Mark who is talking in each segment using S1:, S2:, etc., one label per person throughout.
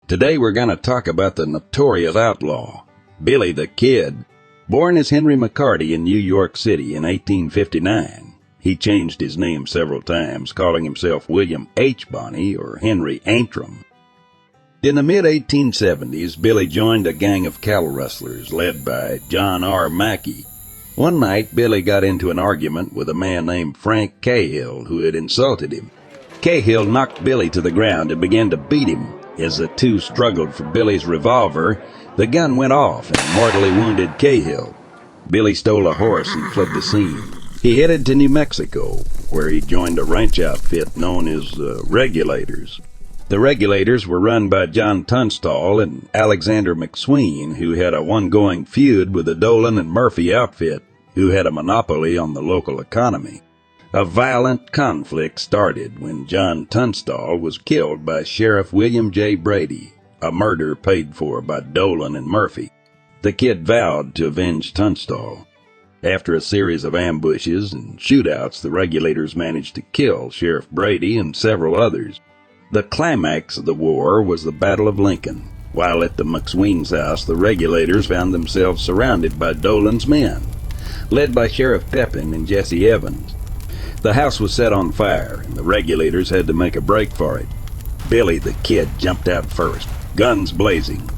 S1: Today we're going to talk about the notorious outlaw, Billy the Kid. Born as Henry McCarty in New York City in 1859, he changed his name several times, calling himself William H. Bonney or Henry Antrim. In the mid-1870s, Billy joined a gang of cattle rustlers led by John R. Mackey. One night, Billy got into an argument with a man named Frank Cahill who had insulted him. Cahill knocked Billy to the ground and began to beat him. As the two struggled for Billy's revolver, the gun went off and mortally wounded Cahill. Billy stole a horse and fled the scene. He headed to New Mexico, where he joined a ranch outfit known as the Regulators. The Regulators were run by John Tunstall and Alexander McSween, who had a ongoing feud with the Dolan and Murphy outfit, who had a monopoly on the local economy. A violent conflict started when John Tunstall was killed by Sheriff William J. Brady, a murder paid for by Dolan and Murphy. The Kid vowed to avenge Tunstall. After a series of ambushes and shootouts, the Regulators managed to kill Sheriff Brady and several others. The climax of the war was the Battle of Lincoln. While at the McSween's house, the Regulators found themselves surrounded by Dolan's men, led by Sheriff Pepin and Jesse Evans. The house was set on fire, and the Regulators had to make a break for it. Billy the Kid jumped out first, guns blazing,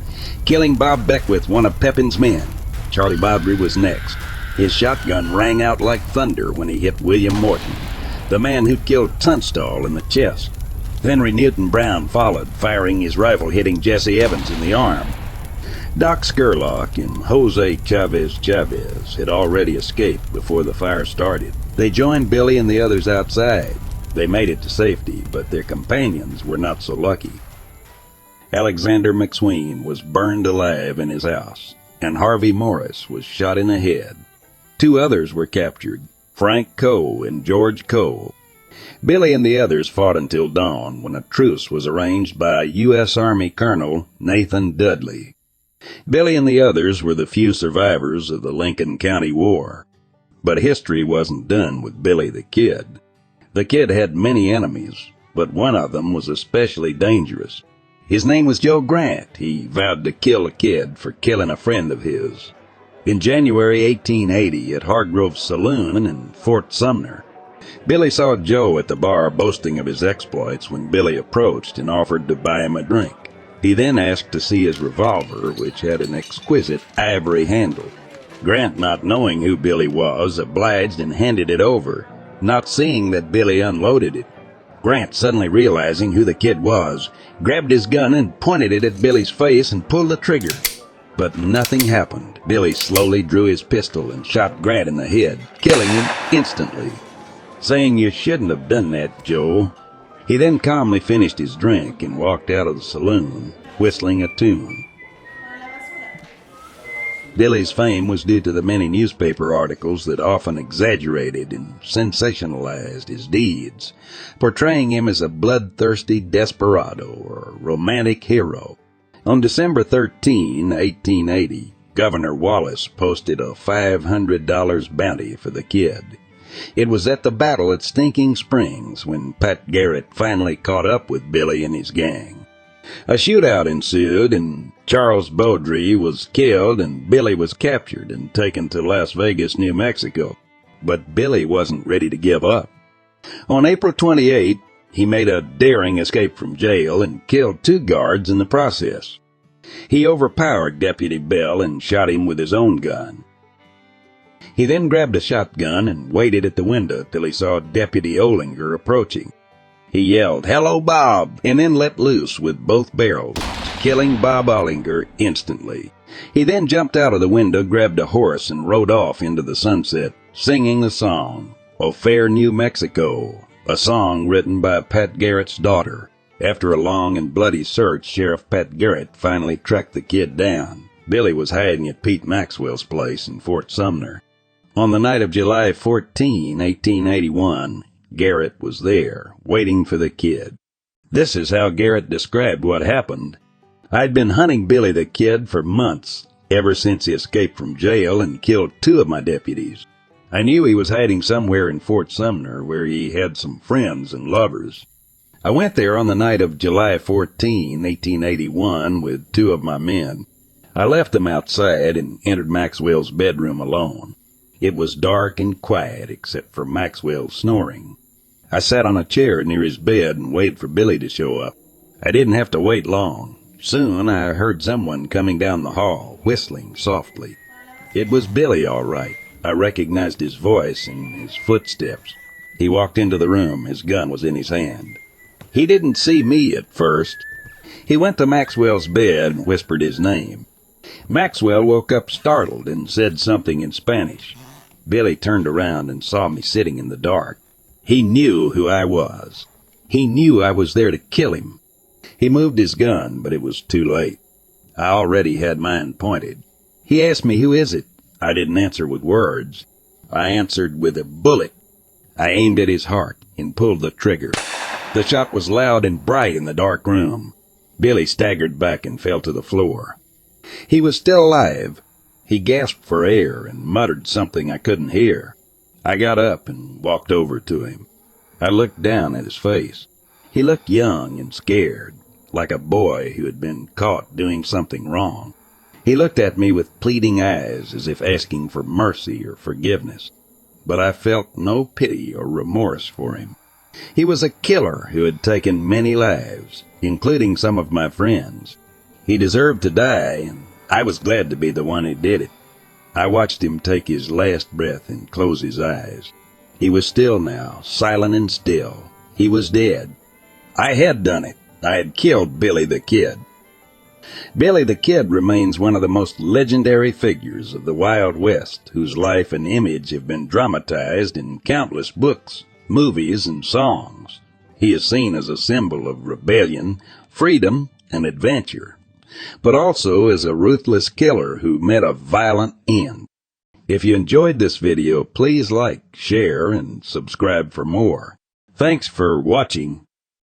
S1: killing Bob Beckwith, one of Pepin's men. Charlie Bobry was next. His shotgun rang out like thunder when he hit William Morton, the man who killed Tunstall in the chest. Henry Newton Brown followed, firing his rifle, hitting Jesse Evans in the arm. Doc Scurlock and Jose Chavez had already escaped before the fire started. They joined Billy and the others outside. They made it to safety, but their companions were not so lucky. Alexander McSween was burned alive in his house, and Harvey Morris was shot in the head. Two others were captured, Frank Coe and George Cole. Billy and the others fought until dawn, when a truce was arranged by U.S. Army Colonel Nathan Dudley. Billy and the others were the few survivors of the Lincoln County War. But history wasn't done with Billy the Kid. The Kid had many enemies, but one of them was especially dangerous. His name was Joe Grant. He vowed to kill a kid for killing a friend of his. In January 1880, at Hargrove Saloon in Fort Sumner, Billy saw Joe at the bar boasting of his exploits when Billy approached and offered to buy him a drink. He then asked to see his revolver, which had an exquisite ivory handle. Grant, not knowing who Billy was, obliged and handed it over, not seeing that Billy unloaded it. Grant, suddenly realizing who the Kid was, grabbed his gun and pointed it at Billy's face and pulled the trigger. But nothing happened. Billy slowly drew his pistol and shot Grant in the head, killing him instantly, saying, "You shouldn't have done that, Joe." He then calmly finished his drink and walked out of the saloon, whistling a tune. Billy's fame was due to the many newspaper articles that often exaggerated and sensationalized his deeds, portraying him as a bloodthirsty desperado or romantic hero. On December 13, 1880, Governor Wallace posted a $500 bounty for the Kid. It was at the battle at Stinking Springs when Pat Garrett finally caught up with Billy and his gang. A shootout ensued, and Charles Beaudry was killed, and Billy was captured and taken to Las Vegas, New Mexico. But Billy wasn't ready to give up. On April 28, he made a daring escape from jail and killed 2 guards in the process. He overpowered Deputy Bell and shot him with his own gun. He then grabbed a shotgun and waited at the window till he saw Deputy Olinger approaching. He yelled, "Hello, Bob," and then let loose with both barrels, killing Bob Olinger instantly. He then jumped out of the window, grabbed a horse, and rode off into the sunset, singing the song, "O Fair New Mexico," a song written by Pat Garrett's daughter. After a long and bloody search, Sheriff Pat Garrett finally tracked the Kid down. Billy was hiding at Pete Maxwell's place in Fort Sumner. On the night of July 14, 1881, Garrett was there, waiting for the Kid. This is how Garrett described what happened. "I'd been hunting Billy the Kid for months, ever since he escaped from jail and killed 2 of my deputies. I knew he was hiding somewhere in Fort Sumner, where he had some friends and lovers. I went there on the night of July 14, 1881, with two of my men. I left them outside and entered Maxwell's bedroom alone. It was dark and quiet except for Maxwell's snoring. I sat on a chair near his bed and waited for Billy to show up. I didn't have to wait long. Soon I heard someone coming down the hall, whistling softly. It was Billy, all right. I recognized his voice and his footsteps. He walked into the room. His gun was in his hand. He didn't see me at first. He went to Maxwell's bed and whispered his name. Maxwell woke up startled and said something in Spanish. Billy turned around and saw me sitting in the dark. He knew who I was. He knew I was there to kill him. He moved his gun, but it was too late. I already had mine pointed. He asked me, "Who is it?" I didn't answer with words. I answered with a bullet. I aimed at his heart and pulled the trigger. The shot was loud and bright in the dark room. Billy staggered back and fell to the floor. He was still alive. He gasped for air and muttered something I couldn't hear. I got up and walked over to him. I looked down at his face. He looked young and scared, like a boy who had been caught doing something wrong. He looked at me with pleading eyes, as if asking for mercy or forgiveness. But I felt no pity or remorse for him. He was a killer who had taken many lives, including some of my friends. He deserved to die, and I was glad to be the one who did it. I watched him take his last breath and close his eyes. He was still now, silent and still. He was dead. I had done it. I had killed Billy the Kid. Billy the Kid remains one of the most legendary figures of the Wild West, whose life and image have been dramatized in countless books, movies, and songs. He is seen as a symbol of rebellion, freedom, and adventure, but also as a ruthless killer who met a violent end. If you enjoyed this video, please like, share, and subscribe for more. Thanks for watching.